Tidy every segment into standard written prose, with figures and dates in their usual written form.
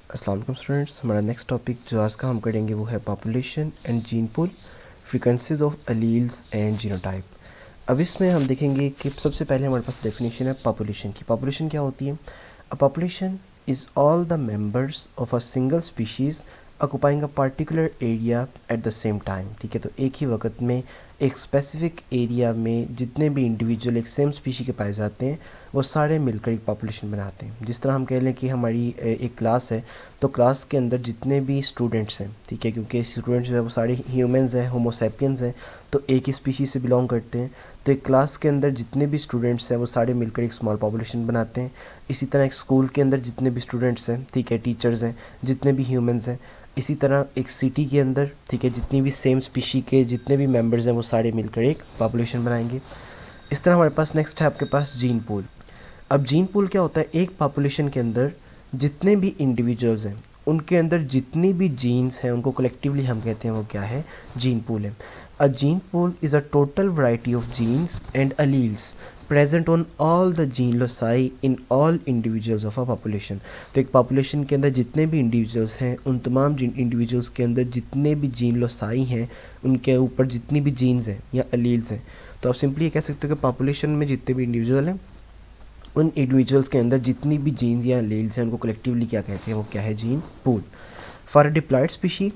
अस्सलाम वालेकुम स्टूडेंट्स। हमारा नेक्स्ट टॉपिक जो आज का हम करेंगे वो है population and gene pool, frequencies of alleles and genotype. अब इसमें हम देखेंगे कि सबसे पहले हमारे पास डेफिनेशन है पॉपुलेशन की। पॉपुलेशन क्या होती है? A population is all the members of a single species occupying a particular area at the same time. ठीक है, तो एक ही वक्त में एक स्पेसिफिक एरिया में जितने भी इंडिविजुअल एक सेम स्पीशी के पाए जाते हैं वो सारे मिलकर एक पॉपुलेशन बनाते हैं। जिस तरह हम कह लें कि हमारी एक क्लास है, तो क्लास के अंदर जितने भी स्टूडेंट्स हैं, ठीक है, क्योंकि स्टूडेंट्स जो है वो सारे ह्यूमंस हैं, होमोसेपियंस हैं, तो एक ही स्पीशी से बिलोंग करते हैं। तो एक क्लास के अंदर जितने भी स्टूडेंट्स हैं वो सारे मिलकर एक स्मॉल पॉपुलेशन बनाते हैं। इसी तरह एक स्कूल के अंदर जितने भी स्टूडेंट्स हैं, ठीक है, टीचर्स हैं, जितने भी ह्यूमंस हैं, इसी तरह एक सिटी के अंदर, ठीक है, जितनी भी सेम स्पीशी के जितने भी मेंबर्स हैं वो सारे मिलकर एक पॉपुलेशन बनाएंगे। इस तरह हमारे पास नेक्स्ट है आपके पास जीन पूल। अब जीन पूल क्या होता है? एक पॉपुलेशन के अंदर जितने भी इंडिविजुअल्स हैं उनके अंदर जितनी भी जीन्स हैं उनको कलेक्टिवली हम कहते हैं वो क्या है? जीन पूल है। A gene pool is a total variety of genes and alleles present on all the gene loci in all individuals of a population. तो एक पॉपुलेशन के अंदर जितने भी इंडिविजुअल्स हैं उन तमाम इंडिविजुअल्स के अंदर जितने भी जीन लोसाई हैं उनके ऊपर जितनी भी जीन्स हैं या अलील्स हैं। तो आप सिंपली ये कह सकते हो कि पॉपुलेशन में जितने भी इंडिविजुअल हैं उन इंडिविजुअल्स के अंदर जितनी भी जीन्स या एलील्स हैं उनको कलेक्टिवली क्या कहते हैं? वो क्या है? Gene pool. For a diploid species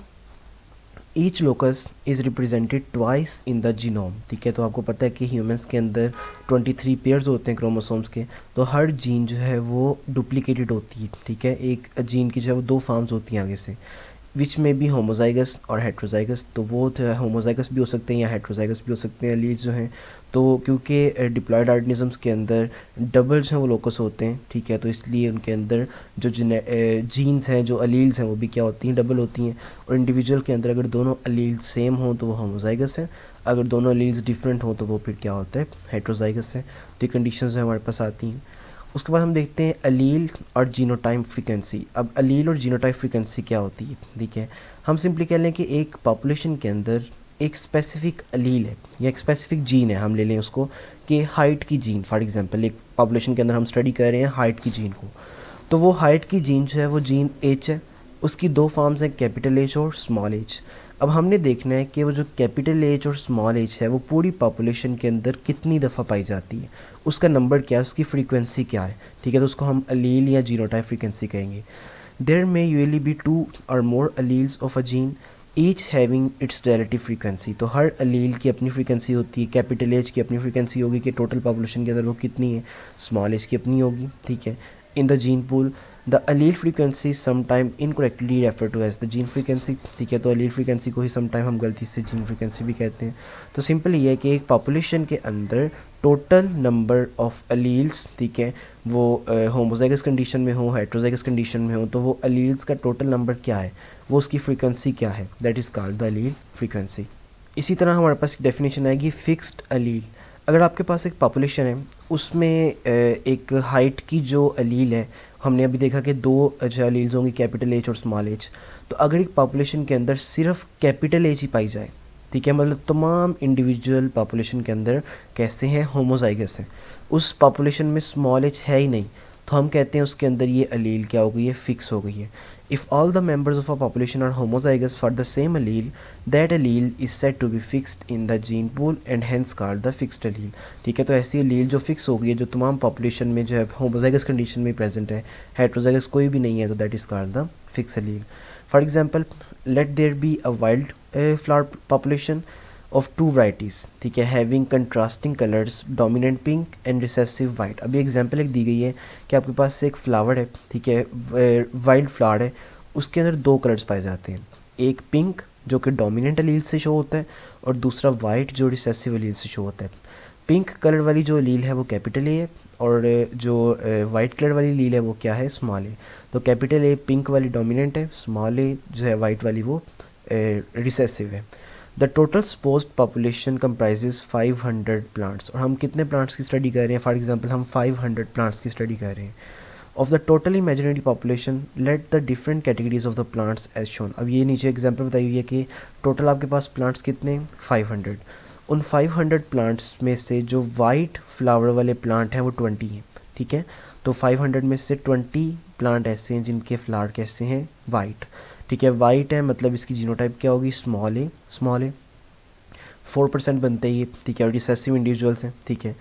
each locus is represented twice in the genome. ठीक है, तो आपको पता है कि ह्यूमंस के अंदर 23 पेयर्स होते हैं क्रोमोसोम्स के, तो हर जीन जो है वो डुप्लीकेटेड होती है। ठीक है, एक जीन की जो है वो 2 फॉर्म्स होती हैं आगे से, विच में भी होमोजाइगस और हेट्रोजाइगस। तो वो जो है होमोजाइगस भी हो सकते हैं या हेट्रोजाइगस भी हो सकते हैं एलील्स जो हैं। तो क्योंकि डिप्लॉयड ऑर्गेनिजम्स के अंदर डबल जो हैं वो लोकस होते हैं, ठीक है, तो इसलिए उनके अंदर जो जीन्स हैं, जो अलील्स हैं, वो भी क्या होती हैं? डबल होती हैं। और इंडिविजुअल के अंदर अगर दोनों अलील्स सेम हों तो वो होमोजाइगस है, अगर दोनों अलील्स डिफरेंट हों तो वो फिर क्या होता है? हेट्रोजाइगस है। तो ये कंडीशंस जो हमारे पास आती हैं। उसके बाद हम देखते हैं अलील और जीनोटाइप फ्रीक्वेंसी। अब अलील और जीनोटाइप फ्रीक्वेंसी क्या होती है? ठीक है, हम सिंपली कह लें कि एक पॉपुलेशन के अंदर एक स्पेसिफिक अलील है या एक स्पेसिफिक जीन है, हम ले लें उसको कि हाइट की जीन। फॉर एग्जांपल एक पॉपुलेशन के अंदर हम स्टडी कर रहे हैं हाइट की जीन को, तो वो हाइट की जीन जो है वो जीन एच है। उसकी 2 फॉर्म्स हैं, कैपिटल एच और स्मॉल एच। अब हमने देखना है कि वो जो कैपिटल एच और स्मॉल एच है वो पूरी पॉपुलेशन के अंदर कितनी दफ़ा पाई जाती है, उसका नंबर क्या है, उसकी फ्रीक्वेंसी क्या है। ठीक है, तो उसको हम अलील या जीनोटाइप फ्रीक्वेंसी कहेंगे। There may usually be 2 or more alleles of a gene each having its relative frequency. तो हर अलील की अपनी फ्रीक्वेंसी होती है। कैपिटल एच की अपनी फ्रीक्वेंसी होगी कि टोटल पॉपुलेशन के अंदर वो कितनी है, स्मॉल एच की अपनी होगी। ठीक है, in the gene pool the allele frequency sometime incorrectly refer to as the gene frequency. ठीक है, तो अलील फ्रीक्वेंसी को ही समटाइम हम गलती से जीन फ्रीक्वेंसी भी कहते हैं। तो सिंपल ये है कि एक पॉपुलेशन के अंदर टोटल नंबर ऑफ अलील्स, ठीक है, वो होमोजाइगस कंडीशन में हो, हेट्रोजाइगस कंडीशन में हो, तो वो अलील्स का टोटल नंबर क्या है, वो उसकी फ्रीक्वेंसी क्या है, that is called the allele frequency. इसी तरह हमारे पास एक डेफिनेशन आएगी फिक्स्ड अलील। अगर आपके पास एक पॉपुलेशन है उसमें एक हाइट की जो अलील है, हमने अभी देखा कि 2 जो अलील्स होंगी, कैपिटल एच और स्मॉल एच। तो अगर एक पॉपुलेशन के अंदर सिर्फ कैपिटल एच ही पाई जाए, ठीक है, मतलब तमाम इंडिविजुअल पॉपुलेशन के अंदर कैसे हैं? होमोजाइगस हैं, उस पॉपुलेशन में स्मॉल एच है ही नहीं, तो हम कहते हैं उसके अंदर ये अलील क्या हो गई है? फिक्स हो गई है। If all the members of a population are homozygous for the same allele, that allele is said to be fixed in the gene pool and hence called the fixed allele. ठीक है, तो ऐसी अलील जो fix हो गई है, जो तमाम पॉपुलेशन में जो है होमोजाइगस कंडीशन में प्रेजेंट है, हेट्रोजाइगस कोई भी नहीं है, तो that is called the fix allele. For example, let there be a wild flower population of 2 varieties, ठीक है, having contrasting colours, dominant pink and recessive white. अभी एग्जांपल एक दी गई है कि आपके पास एक फ्लावर है, ठीक है, वाइल्ड फ्लावर है, उसके अंदर 2 कलर्स पाए जाते हैं, एक पिंक जो कि डोमिनेंट अलील से शो होता है और दूसरा वाइट जो रिसेसिव अलील से शो होता है। पिंक कलर वाली जो अलील है वो कैपिटल ए है और जो वाइट कलर वाली अलील है वो क्या है? स्मॉल ए। तो कैपिटल ए पिंक वाली डोमिनेंट है, स्मॉल ए जो है वाइट वाली वो रिसेसिव है। The total supposed population comprises 500 plants. और हम कितने प्लांट्स की स्टडी कर रहे हैं? फॉर एग्जांपल हम 500 प्लांट्स की स्टडी कर रहे हैं। Of the total imaginary population let the different categories of the plants as shown. अब ये नीचे एग्जांपल बताई हुई है कि टोटल आपके पास प्लांट्स कितने हैं? 500। उन 500 प्लांट्स में से जो वाइट फ्लावर वाले प्लांट हैं वो 20 हैं। ठीक है, तो 500 में से 20 प्लांट ऐसे हैं जिनके फ्लावर कैसे हैं, वाइट। ठीक है, वाइट है मतलब इसकी जीनोटाइप क्या होगी, स्मॉल ए। 4% बनते ही, ठीक है, और रिसेसिव इंडिविजुअल्स हैं। ठीक है,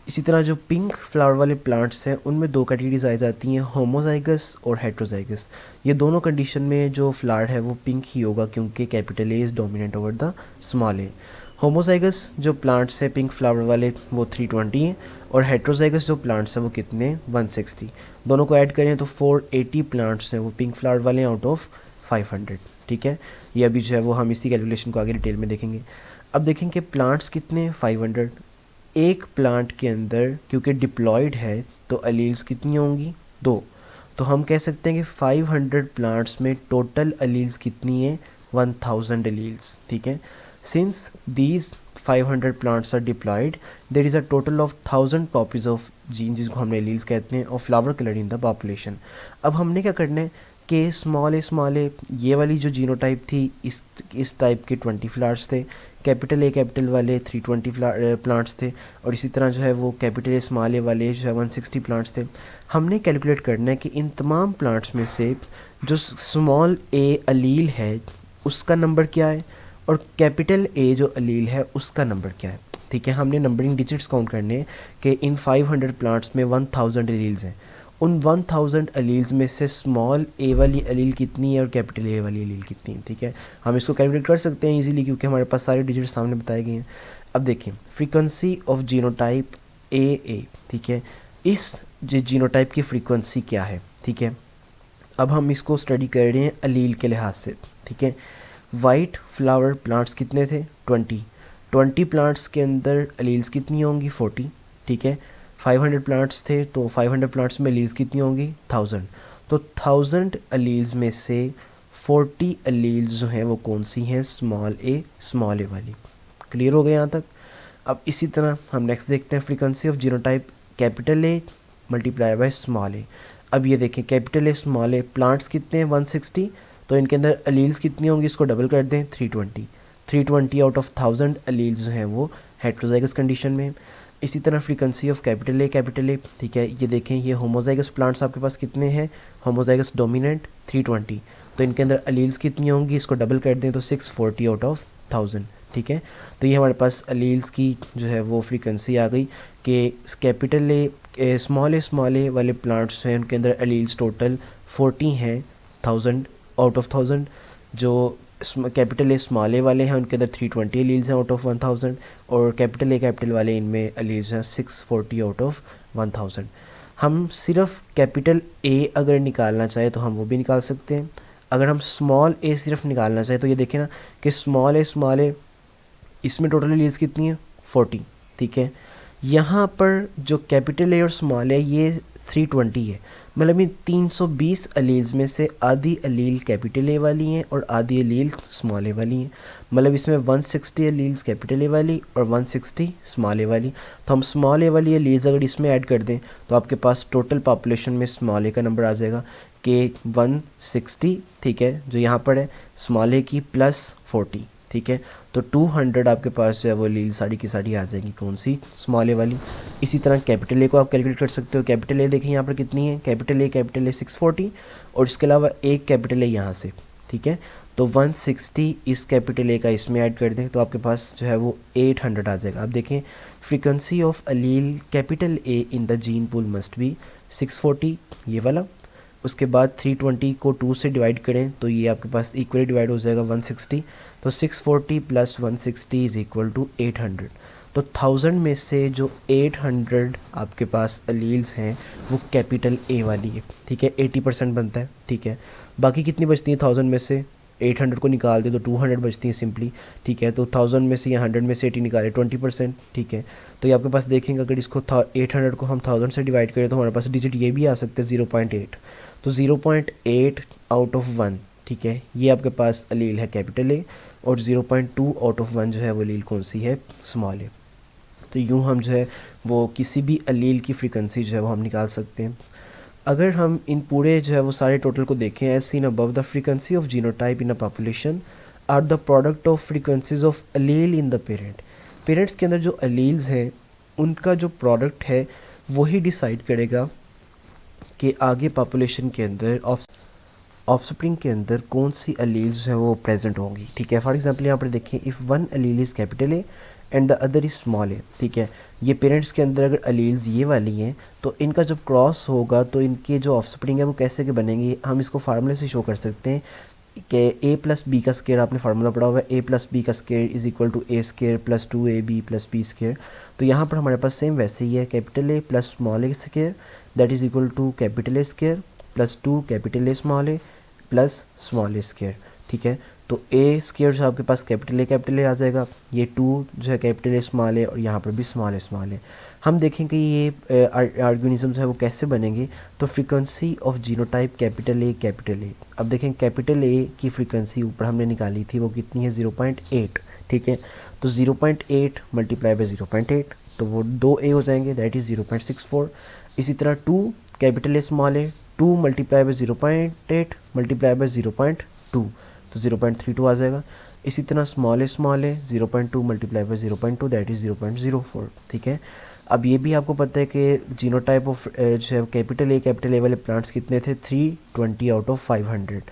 इसी तरह जो पिंक फ्लावर वाले प्लांट्स हैं उनमें दो कैटेगरीज आ जाती हैं, होमोजाइगस और हेट्रोजाइगस। ये दोनों कंडीशन में जो फ्लावर है वो पिंक ही होगा क्योंकि capital A is dominant over the small A. Homozygous जो प्लांट्स हैं पिंक फ्लावर वाले वो 320 हैं, और हेट्रोजाइगस जो प्लांट्स हैं वो कितने, 160। दोनों को ऐड करें तो 480 प्लांट्स हैं वो पिंक फ्लावर वाले आउट ऑफ 500। ठीक है, ये अभी जो है वो हम इसी कैलकुलेशन को आगे डिटेल में देखेंगे। अब देखेंगे प्लांट्स कितने, 500। एक प्लांट के अंदर क्योंकि डिप्लॉयड है तो अलील्स कितनी होंगी, 2। तो हम कह सकते हैं कि 500 प्लांट्स में टोटल अलील्स कितनी है, 1000 अलील्स। ठीक है, since these 500 plants are diploid there is a total of 1000 copies of gene जिसको हम एलील्स कहते हैं और flower colour in the population. अब हमने क्या करना है कि स्मॉल ए ये वाली जो जीनोटाइप थी इस टाइप के 20 फ्लावर्स थे, कैपिटल ए वाले 320 प्लांट्स थे, और इसी तरह जो है वो कैपिटल ए स्मॉल ए वाले जो है 160 प्लांट्स थे। हमने कैलकुलेट करना है कि इन तमाम प्लांट्स में से जो स्मॉल ए अलील है उसका नंबर क्या है और कैपिटल ए जो अलील है उसका नंबर क्या है। ठीक है, हमने नंबरिंग डिजिट्स काउंट करने हैं कि इन 500 प्लांट्स में 1000 अलील्स हैं, उन 1000 अलील्स में से स्मॉल ए वाली अलील कितनी है और कैपिटल ए वाली अलील कितनी है। ठीक है, हम इसको कैलकुलेट कर सकते हैं इजीली क्योंकि हमारे पास सारे डिजिट्स सामने बताए गए हैं। अब देखिए फ्रीक्वेंसी ऑफ जीनोटाइप ए। ठीक है, इस जीनोटाइप की फ्रीक्वेंसी क्या है। ठीक है, अब हम इसको स्टडी कर रहे हैं अलील के लिहाज से। ठीक है, वाइट फ्लावर प्लांट्स कितने थे, 20 प्लांट्स के अंदर अलील्स कितनी होंगी, 40। ठीक है, 500 प्लांट्स थे तो 500 प्लांट्स में अलील्स कितनी होंगी, 1000। तो 1000 अलील्स में से 40 अलील्स जो हैं वो कौन सी हैं, स्मॉल ए वाली। क्लियर हो गया यहाँ तक। अब इसी तरह हम नेक्स्ट देखते हैं frequency of genotype capital A multiply by small a. अब ये देखें capital A small a plants कितने हैं, 160, तो इनके अंदर अलील्स कितनी होंगी, इसको डबल कर दें, 320 आउट ऑफ 1000 अलील्स जो हैं वो हेट्रोजाइगस कंडीशन में। इसी तरह फ्रीक्वेंसी ऑफ कैपिटल ए। ठीक है, ये देखें ये होमोजाइगस प्लांट्स आपके पास कितने हैं, होमोजाइगस डोमिनेंट 320, तो इनके अंदर अलील्स कितनी होंगी, इसको डबल कर दें तो 640 आउट ऑफ 1000। ठीक है, तो ये हमारे पास अलील्स की जो है वो फ्रीक्वेंसी आ गई कि कैपिटल ए स्मॉल ए वाले प्लांट्स हैं उनके अंदर अलील्स टोटल 40 हैं 1000 आउट ऑफ 1000। जो कैपिटल ए स्मॉल ए वाले हैं उनके अंदर 320 अलील्स हैं आउट ऑफ 1000, और कैपिटल वाले इनमें अलील्स हैं 640 आउट ऑफ 1000। हम सिर्फ कैपिटल ए अगर निकालना चाहे तो हम वो भी निकाल सकते हैं। अगर हम स्मॉल ए सिर्फ निकालना चाहे तो ये देखें ना कि स्मॉल ए इसमें टोटल अलील्स कितनी है, 40। ठीक है, यहाँ पर जो कैपिटल ए और स्मॉल ए ये 320 है, मतलब इन 320 अलील्स में से आधी अलील कैपिटल ए वाली हैं और आधी अलील स्मॉल ए वाली हैं, मतलब इसमें 160 अलील्स कैपिटल ए वाली और 160 स्मॉल ए वाली। तो हम स्मॉल ए वाली अलील्स अगर इसमें ऐड कर दें तो आपके पास टोटल पॉपुलेशन में स्मॉल ए का नंबर आ जाएगा कि 160। ठीक है, जो यहाँ पर है स्मॉल ए की प्लस 40। ठीक है, तो 200 आपके पास जो है वो अलील सारी की सारी आ जाएगी, कौन सी, स्मॉल ए वाली। इसी तरह कैपिटल ए को आप कैलकुलेट कर सकते हो। कैपिटल ए देखें यहाँ पर कितनी है, कैपिटल ए 640, और इसके अलावा एक कैपिटल ए यहाँ से। ठीक है, तो 160 इस कैपिटल ए का इसमें ऐड कर दें तो आपके पास जो है वो 800 आ जाएगा। आप देखें frequency of allele capital A in the gene pool must be 640 ये वाला, उसके बाद 320 को 2 से डिवाइड करें तो ये आपके पास इक्वली डिवाइड हो जाएगा 160, तो 640 प्लस 160 इज़ इक्वल टू 800। तो 1000 में से जो 800 आपके पास अलील्स हैं वो कैपिटल ए वाली है। ठीक है, 80% बनता है। ठीक है, बाकी कितनी बचती हैं 1000 में से, 800 को निकाल दे तो 200 बचती हैं सिंपली। ठीक है, तो 1000 में से या 100 में से 80 निकाले 20%। ठीक है, तो ये आपके पास देखेंगे अगर इसको 800 को हम 1000 से डिवाइड करें तो हमारे पास डिजिट ये भी आ सकते हैं 0.8, तो 0.8 आउट ऑफ 1। ठीक है, ये आपके पास अलील है कैपिटल ए, और 0.2 आउट ऑफ 1 जो है वो अलील कौन सी है, स्मॉल ए। तो यूँ हम जो है वो किसी भी अलील की फ्रीक्वेंसी जो है वो हम निकाल सकते हैं। अगर हम इन पूरे जो है वो सारे टोटल को देखें, as seen above the frequency of genotype in a population are the product of frequencies of allele in the parents के अंदर जो अलील्स हैं उनका जो प्रोडक्ट है वही डिसाइड करेगा कि आगे पॉपुलेशन के अंदर ऑफस्प्रिंग के अंदर कौन सी अलील्स हैं वो प्रेजेंट होंगी। ठीक है, फॉर एग्जांपल यहाँ पर देखें, if one allele is capital A and the other is small a. ठीक है, ये पेरेंट्स के अंदर अगर अलील्स ये वाली हैं तो इनका जब क्रॉस होगा तो इनके जो ऑफस्प्रिंग है वो कैसे के बनेंगे, हम इसको फार्मूले से शो कर सकते हैं कि ए प्लस बी का स्केयर, आपने फार्मूला पढ़ा हुआ है, ए प्लस बी का square is equal to A square plus 2ab plus B square. तो यहाँ पर हमारे पास सेम वैसे ही है, capital A plus small A square that is equal to capital A square plus 2 capital A small A plus small A square. ठीक है, तो ए स्केयर जो आपके पास कैपिटल ए आ जाएगा, ये 2 जो है कैपिटल ए स्मॉल ए, और यहाँ पर भी स्मॉल ए। हम देखें कि ये आर्गेनिज्म्स है वो कैसे बनेंगे। तो फ्रीक्वेंसी ऑफ जीनोटाइप कैपिटल ए। अब देखें कैपिटल ए की फ्रीक्वेंसी ऊपर हमने निकाली थी, वो कितनी है 0.8। ठीक है, तो 0.8 मल्टीप्लाई बाई 0.8 तो वो 2a हो जाएंगे, दैट इज़ 0.64। इसी तरह 2 capital A small A, 2 multiply by 0.8 multiply by 0.2 तो 0.32 आ जाएगा। इसी तरह small A 0.2 multiply by 0.2 that is 0.04। ठीक है, अब ये भी आपको पता है कि जीनोटाइप ऑफ जो है कैपिटल ए वाले प्लांट्स कितने थे, 320 out of 500।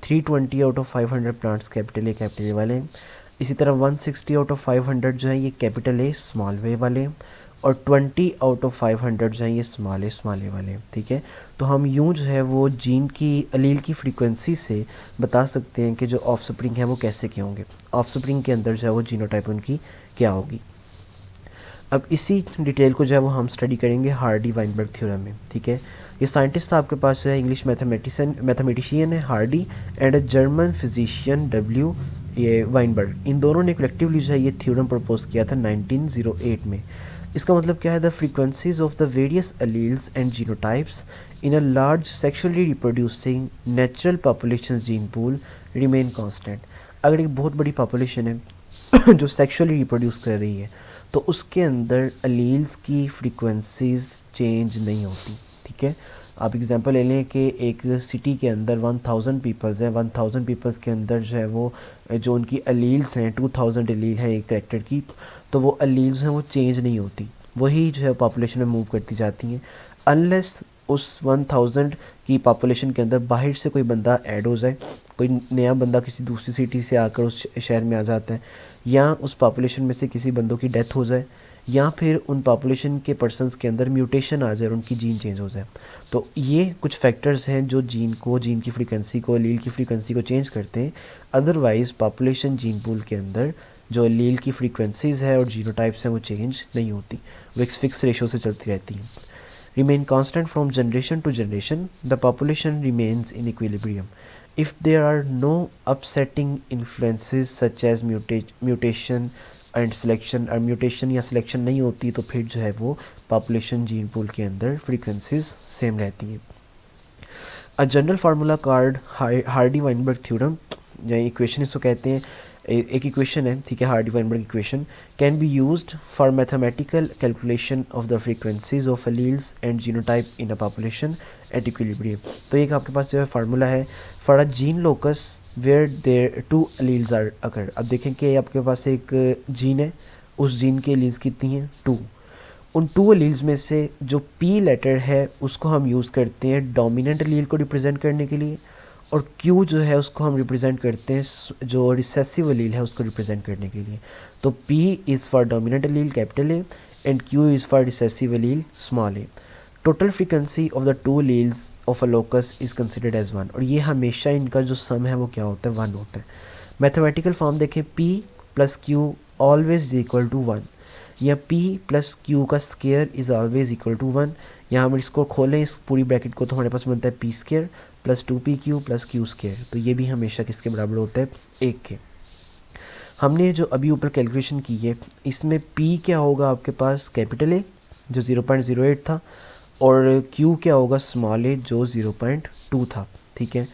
320 out of 500 plants capital A वाले हैं। इसी तरह 160 आउट ऑफ 500 जो है ये कैपिटल ए स्मॉल ए वाले हैं, और 20 आउट ऑफ 500 जो है ये स्मॉल ए वाले हैं। ठीक है, तो हम यूँ जो है वो जीन की अलील की फ्रीक्वेंसी से बता सकते हैं कि जो ऑफस्प्रिंग है वो कैसे के होंगे, ऑफस्प्रिंग के अंदर जो है वो जीनोटाइप उनकी क्या होगी। अब इसी डिटेल को जो है वो हम स्टडी करेंगे हार्डी वाइनबर्ग थ्योरम में। ठीक है, ये साइंटिस्ट था आपके पास जो है इंग्लिश मैथमेटिशियन है Hardy and German physician W ये वाइनबर्ग। इन दोनों ने कलेक्टिवली जो है ये थ्योरम प्रपोज किया था 1908 में। इसका मतलब क्या है, the frequencies of the various alleles and genotypes in a large sexually reproducing natural population gene pool remain constant. अगर एक बहुत बड़ी पॉपुलेशन है जो सेक्सुअली रिप्रोड्यूस कर रही है तो उसके अंदर अलील्स की फ्रीक्वेंसीज चेंज नहीं होती। ठीक है, आप एग्जांपल ले लें कि एक सिटी के अंदर 1000 पीपल्स हैं, 1000 पीपल्स के अंदर जो है वो जो उनकी अलील्स हैं 2000 अलील हैं एक कैरेक्टर की, तो वो अलील्स हैं वो चेंज नहीं होती, वही जो है पॉपुलेशन में मूव करती जाती हैं, अनलेस उस 1000 की पॉपुलेशन के अंदर बाहर से कोई बंदा ऐड हो जाए, कोई नया बंदा किसी दूसरी सिटी से आकर उस शहर में आ जाता है, या उस पॉपुलेशन में से किसी बंदों की डेथ हो जाए, या फिर उन पॉपुलेशन के पर्सनस के अंदर म्यूटेशन आ जाए और उनकी जीन चेंज हो जाए। तो ये कुछ फैक्टर्स हैं जो जीन की फ्रीक्वेंसी को, अलील की फ्रीक्वेंसी को चेंज करते हैं। अदरवाइज़ पॉपुलेशन जीन पूल के अंदर जो अलील की फ्रीक्वेंसीज़ है और जीनोटाइप्स हैं वो चेंज नहीं होती, वो एक फिक्स रेशो से चलती रहती हैं। Remain constant from generation to generation, the population remains in equilibrium if there are no upsetting influences such as mutation and selection, और म्यूटेशन या सिलेक्शन नहीं होती तो फिर जो है वो पॉपुलेशन जीन पूल के अंदर फ्रीक्वेंसीज सेम रहती हैं। A general formula called Hardy Weinberg theorem या इक्वेशन इसको कहते हैं, एक इक्वेशन है, ठीक है, Hardy Weinberg equation can be used for mathematical calculation of the frequencies of alleles and genotype in a population at equilibrium. तो एक आपके पास जो है फार्मूला है for a gene locus where there 2 alleles are occur. अब देखें कि आपके पास एक जीन है, उस जीन के अलील्स कितनी हैं 2, उन 2 अलील्स में से जो पी लेटर है उसको हम यूज़ करते हैं डोमिनेंट अलील को रिप्रेजेंट करने के लिए, और क्यू जो है उसको हम रिप्रेजेंट करते हैं जो रिसेसिव अलील है उसको रिप्रेजेंट करने के लिए। तो P is for dominant allele capital A and Q is for recessive allele small A. Total frequency of the 2 alleles of a locus is considered as 1, और ये हमेशा इनका जो सम है वो क्या होता है 1 होता है। मैथमेटिकल फॉर्म देखें, P plus Q always is equal to 1, या P प्लस Q का square is always equal to 1। यहाँ हम इसको खोलें इस पूरी ब्रैकेट को तो हमारे पास बनता है P square plus 2PQ plus Q square, तो ये भी हमेशा किसके बराबर होता है 1 के। हमने जो अभी ऊपर कैलकुलेशन की है इसमें P क्या होगा आपके पास कैपिटल ए जो 0.08 था, और Q क्या होगा स्मॉल ए जो 0.2 था। ठीक है,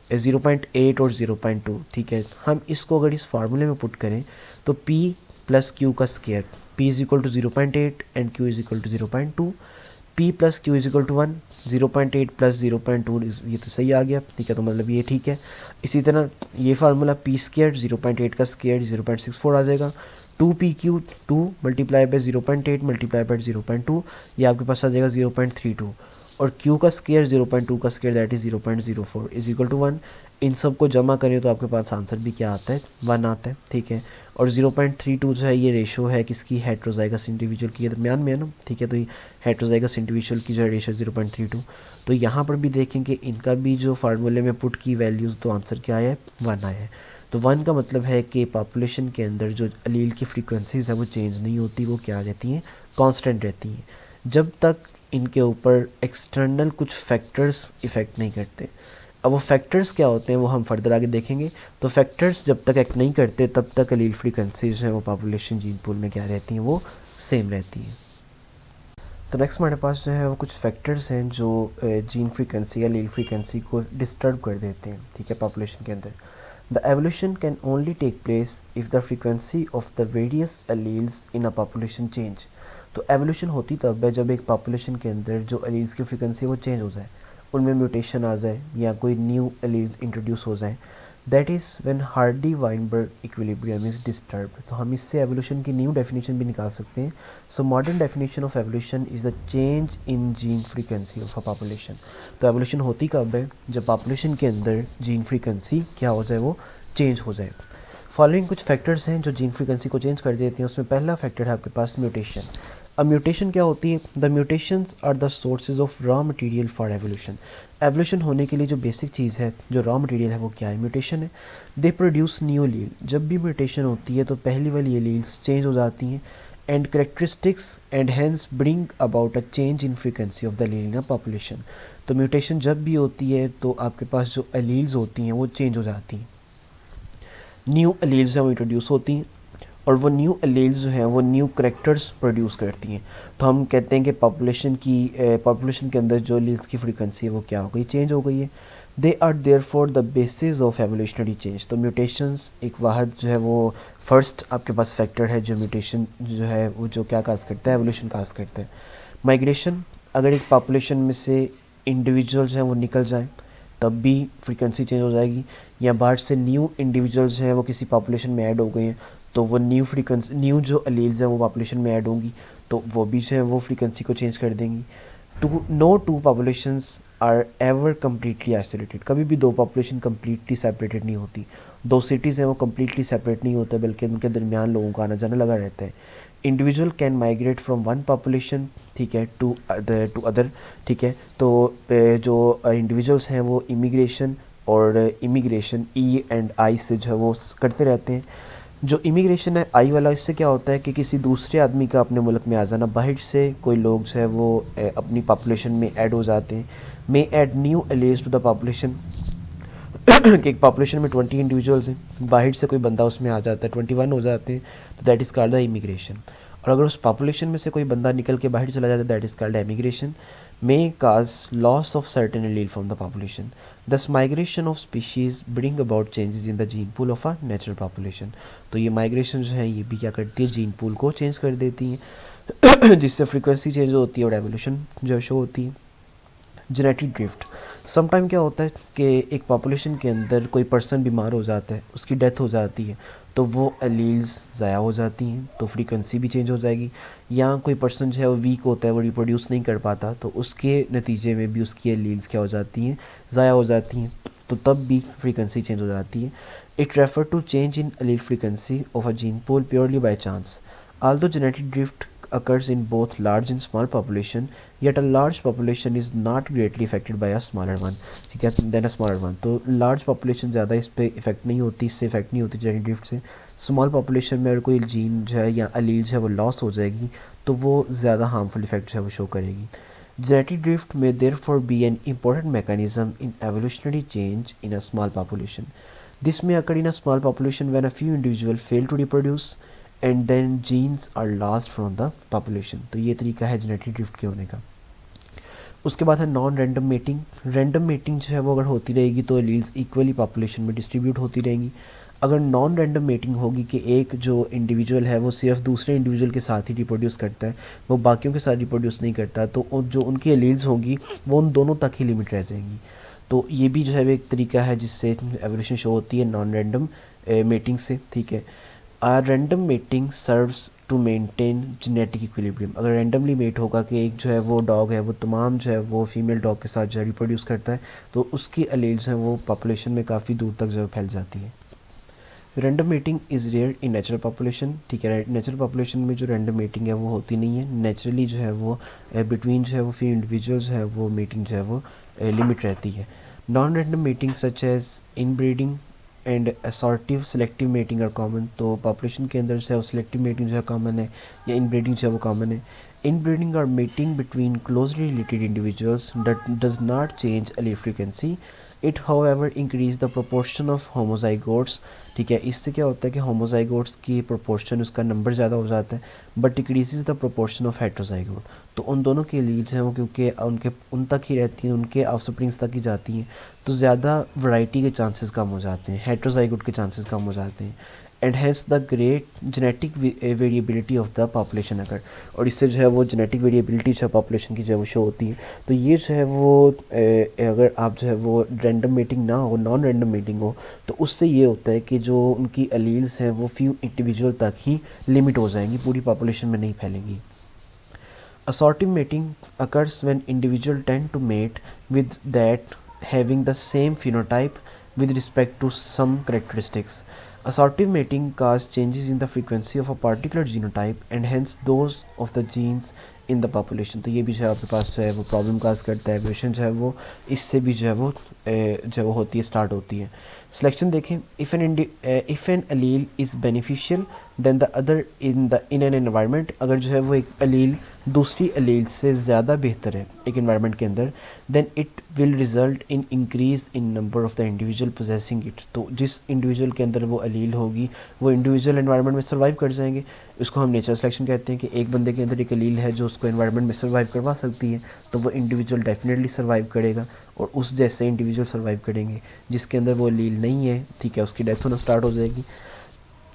0.8 और 0.2। ठीक है, हम इसको अगर इस फार्मूले में पुट करें तो P प्लस Q का square, P is equal to 0.8 and Q is equal to 0.2, P plus Q is equal to 1, 0.8 plus 0.2 ये तो सही आ गया। ठीक है, तो मतलब ये ठीक है। इसी तरह ये फार्मूला P स्केयर 0.8 का स्केयर 0.64 आ जाएगा, 2PQ 2 multiply by 0.8 multiply by 0.2 ये आपके पास आ जाएगा 0.32, और q का स्केयर 0.2 का square that is 0.04 is equal to 1। इन सब को जमा करें तो आपके पास आंसर भी क्या आता है, 1 आता है, ठीक है। और 0.32 जो है ये रेशो है किसकी, हेट्रोजाइगस इंडिविजुअल के दरमियान में है ना, ठीक है। तो ये हेट्रोजाइगस इंडिविजुअल की जो है रेशो 0.32। तो यहाँ पर भी देखेंगे इनका भी जो फार्मूले में पुट की वैल्यूज़, तो आंसर क्या आया है, 1 आया है। तो 1 का मतलब है कि पॉपुलेशन के अंदर जो अलील की फ्रीक्वेंसीज़ है वो चेंज नहीं होती, वो क्या रहती हैं, कांस्टेंट रहती हैं, जब तक इनके ऊपर एक्सटर्नल कुछ फैक्टर्स इफ़ेक्ट नहीं करते। अब वो फैक्टर्स क्या होते हैं वो हम फर्दर आगे देखेंगे। तो फैक्टर्स जब तक एक्ट नहीं करते तब तक अलील फ्रीक्वेंसीज हैं वो पॉपुलेशन जीन पूल में क्या रहती हैं, वो सेम रहती हैं। तो नेक्स्ट हमारे पास जो है वो कुछ फैक्टर्स हैं जो जीन फ्रीक्वेंसी या अलील फ्रीक्वेंसी को डिस्टर्ब कर देते हैं, ठीक है, पॉपुलेशन के अंदर। The evolution can only take place if the frequency of the various alleles in a population change. तो एवोल्यूशन होती तब है जब एक पॉपुलेशन के अंदर जो अलील्स की फ्रीक्वेंसी है वो चेंज हो जाए, उनमें म्यूटेशन आ जाए या कोई न्यू एलील्स इंट्रोड्यूस हो जाए। That is when Hardy Weinberg equilibrium is disturbed. तो हम इससे एवोल्यूशन की न्यू डेफिनेशन भी निकाल सकते हैं। So modern definition of evolution is the change in gene frequency of a population. तो एवोल्यूशन होती कब है, जब पॉपुलेशन के अंदर जीन फ्रीक्वेंसी क्या हो जाए, वो चेंज हो जाए। फॉलोइंग कुछ फैक्टर्स हैं जो जीन फ्रीक्वेंसी को चेंज कर देते हैं। उसमें पहला फैक्टर है आपके पास म्यूटेशन। अब म्यूटेशन क्या होती है, the mutations are the sources of raw material for evolution. Evolution होने के लिए जो बेसिक चीज़ है, जो रॉ मटेरियल है, वो क्या है, म्यूटेशन है। They produce new allele. जब भी म्यूटेशन होती है तो पहली वाली एलील्स चेंज हो जाती हैं and characteristics and hence bring about a change in frequency of the allele in a population. तो म्यूटेशन जब भी होती है तो आपके पास जो एलील्स होती हैं वो चेंज हो जाती हैं, न्यू एलील्स हैं वो इंट्रोड्यूस होती हैं, और वो न्यू एलील्स जो हैं वो न्यू करेक्टर्स प्रोड्यूस करती हैं। तो हम कहते हैं कि पॉपुलेशन के अंदर जो एलील्स की फ्रीक्वेंसी है वो क्या हो गई, चेंज हो गई है। They are there for the basis of evolutionary change. तो म्यूटेशंस एक वाहद जो है वो फर्स्ट आपके पास फैक्टर है जो म्यूटेशन जो है वो जो क्या काज करता है, एवोल्यूशन काज करता है। माइग्रेशन, अगर एक पॉपुलेशन में से इंडिविजुअल्स हैं वो निकल जाएं तब भी फ्रीक्वेंसी चेंज हो जाएगी, या बाहर से न्यू इंडिविजुअल्स हैं वो किसी पॉपुलेशन में ऐड हो गए हैं तो वो न्यू जो अलील्स हैं वो पॉपुलेशन में ऐड होंगी तो वो भी जो है वो फ्रीक्वेंसी को चेंज कर देंगी। No two populations are ever completely isolated. कभी भी दो पॉपुलेशन कम्प्लीटली सेपरेटेड नहीं होती। दो सिटीज़ हैं वो कम्प्लीटली सेपरेट नहीं होते बल्कि उनके दरमियान लोगों का आना जाना लगा रहता है। Individual can migrate from one population, ठीक है, टू अदर, ठीक है। तो जो इंडिविजुअल्स हैं वो इमिग्रेशन और इमिग्रेशन ई एंड आई से जो है वो करते रहते हैं। जो इमिग्रेशन है आई वाला, इससे क्या होता है कि किसी दूसरे आदमी का अपने मुल्क में आ जाना, बाहर से कोई लोग जो है वो अपनी पॉपुलेशन में ऐड हो जाते हैं। May add new alleles to the population कि एक पॉपुलेशन में 20 इंडिविजुअल्स हैं, बाहर से कोई बंदा उसमें आ जाता है, 21 हो जाते हैं, तो that is called the immigration. और अगर उस पॉपुलेशन में से कोई बंदा निकल के बाहर चला जाता है that is called emigration. May cause loss of certain allele from the population. Thus migration of species bring about changes in the gene pool of a natural population. तो ये माइग्रेशन जो है ये भी क्या करती है, जीन पूल को चेंज कर देती हैं जिससे फ्रीक्वेंसी चेंज होती है और एवोल्यूशन जो शो होती है। जेनेटिक ड्रिफ्ट, समटाइम क्या होता है कि एक पॉपुलेशन के अंदर कोई पर्सन बीमार हो जाता है, उसकी डेथ हो जाती है तो वो एलील्स ज़ाया हो जाती हैं तो फ्रीक्वेंसी भी चेंज हो जाएगी। या कोई पर्सन जो है वो वीक होता है, वो रिप्रोड्यूस नहीं कर पाता तो उसके नतीजे में भी उसकी एलील्स क्या हो जाती हैं, ज़ाया हो जाती हैं, तो तब भी फ्रीक्वेंसी चेंज हो जाती है। It refer to change in allele frequency of a gene pool purely by chance. Although genetic drift occurs in both large and small population, yet a large population is not greatly affected by a smaller one, ठीक है, than a smaller one। तो large population ज़्यादा इस पर effect नहीं होती, इससे effect नहीं होती genetic drift से। स्मॉल पॉपुलेशन में अगर कोई जीन जो है या अलील जो है वो लॉस हो जाएगी तो वो ज़्यादा हार्मफुल इफेक्ट जो है वो शो करेगी। Genetic drift may therefore be an important mechanism in evolutionary change in a small population. This may occur in a small population when a few individuals fail to reproduce and then genes are lost from the population. तो ये तरीका है genetic drift के होने का। उसके बाद है non random mating. Random mating जो है वो अगर होती रहेगी तो एलील्स इक्वली पॉपुलेशन में डिस्ट्रीब्यूट होती रहेंगी। अगर नॉन रैंडम मेटिंग होगी कि एक जो इंडिविजुअल है वो सिर्फ दूसरे इंडिविजुअल के साथ ही रिप्रोड्यूस करता है, वो बाकियों के साथ रिप्रोड्यूस नहीं करता, तो जो उनकी एलील्स होंगी वो उन दोनों तक ही लिमिट रह जाएंगी। तो ये भी जो है एक तरीका है जिससे एवोल्यूशन शो होती है नॉन रैंडम मेटिंग से, ठीक है। Random mating serves to maintain genetic equilibrium. अगर रैंडमली मेट होगा कि एक जो है वो डॉग है वो तमाम जो है वो फीमेल डॉग के साथ जो है रिप्रोड्यूस करता है, तो उसकी अलील्स हैं वो पॉपुलेशन में काफ़ी दूर तक जो है फैल जाती है। Random mating is rare in natural population, ठीक है। नेचुरल पॉपुलेशन में जो रैंडम मेटिंग है वो होती नहीं है। नेचुरली जो है वो बिटवीन जो है वो फ्यू इंडिविजुअल्स है वो मीटिंग जो है वो लिमिट रहती है। Non random meeting such as inbreeding and assortive selective mating are common. तो पॉपुलेशन के अंदर जो है सेलेक्टिव मेटिंग जो है कॉमन है, या इन ब्रीडिंग जो है वो कॉमन है। इन ब्रीडिंग और mating between closely related individuals does not change allele frequency, it however increase the proportion of homozygotes, ठीक है। इससे क्या होता है कि होमोजाइगोट्स की प्रोपोर्शन, उसका नंबर ज़्यादा हो जाता है, but decreases the proportion of heterozygote. तो उन दोनों के लीड्स हैं वो क्योंकि उनके उन तक ही रहती हैं, उनके ऑफस्प्रिंग्स तक ही जाती हैं, तो ज़्यादा वैरायटी के चांसेस कम हो जाते हैं, हेट्रोजाइगोट के चांसेस कम हो जाते हैं। And has the great genetic variability of the population अगर, और इससे जो है वो जेनेटिक वेरिएबिलिटी जो है पॉपुलेशन की जो है वो शो होती है। तो ये जो है वो अगर आप जो है वो रैंडम मीटिंग ना हो, नॉन रैंडम मीटिंग हो, तो उससे ये होता है कि जो उनकी अलील्स हैं वो फ्यू इंडिविजुअल तक ही लिमिट हो जाएंगी, पूरी पॉपुलेशन में नहीं फैलेंगी। Assortive mating occurs when individuals tend to mate with that having the same phenotype with respect to some characteristics. Assortive mating causes changes in the frequency of a particular genotype and hence those of the genes in the population. तो ये भी जो है आपके पास जो है वो प्रॉब्लम काज करता है। एवोल्यूशन जो है वो इससे भी जो है वो होती है, स्टार्ट होती है। सिलेक्शन देखें, if an allele is beneficial then the other in an environment. अगर जो है वो एक अलील दूसरी अलील से ज़्यादा बेहतर है एक एनवायरनमेंट के अंदर, then it will result in increase in number of the individual possessing it. तो जिस इंडिविजुअल के अंदर वो अलील होगी वो इंडिविजुअल एनवायरनमेंट में सर्वाइव कर जाएंगे। उसको हम नेचुरल सिलेक्शन कहते हैं कि एक बंदे के अंदर एक अलील है जो उसको एनवायरनमेंट में सर्वाइव करवा सकती है, तो वो इंडिविजुअल डेफिनेटली सर्वाइव करेगा, और उस जैसे इंडिविजुअल सर्वाइव करेंगे। जिसके अंदर वो अलील नहीं है, ठीक है, उसकी डेथ होना स्टार्ट हो जाएगी।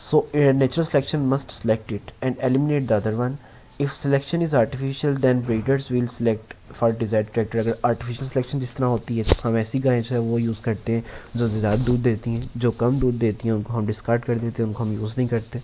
So natural selection must select it and eliminate the other one. If selection is artificial then breeders will select for desired character. अगर आर्टिफिशियल सिलेक्शन जिस तरह होती है, हम ऐसी गायें जो है वो यूज़ करते हैं जो ज़्यादा दूध देती हैं, जो कम दूध देती हैं उनको हम डिस्कार्ड कर देते हैं, उनको हम यूज़ नहीं करते।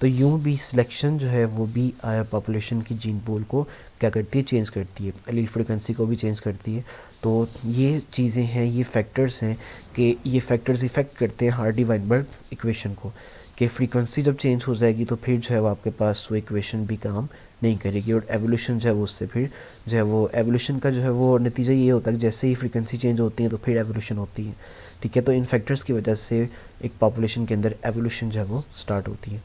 तो यूँ भी सिलेक्शन जो है वो भी पॉपुलेशन की जीन पूल को क्या करती है, चेंज करती है, एलील फ्रीक्वेंसी को भी चेंज करती है। तो ये चीज़ें हैं, ये फैक्टर्स हैं कि ये फैक्टर्स इफ़ेक्ट करते हैं हार्डी-वाइनबर्ग इक्वेशन को, कि फ्रीक्वेंसी जब चेंज हो जाएगी तो फिर जो है वो आपके पास वो इक्वेशन भी काम नहीं करेगी, और एवोल्यूशन जो है वो उससे फिर जो है वो एवोल्यूशन का जो है वो नतीजा ये होता है कि जैसे ही फ्रीक्वेंसी चेंज होती है तो फिर एवोल्यूशन होती है, ठीक है। तो इन फैक्टर्स की वजह से एक पॉपुलेशन के अंदर एवोल्यूशन जो है वो स्टार्ट होती है।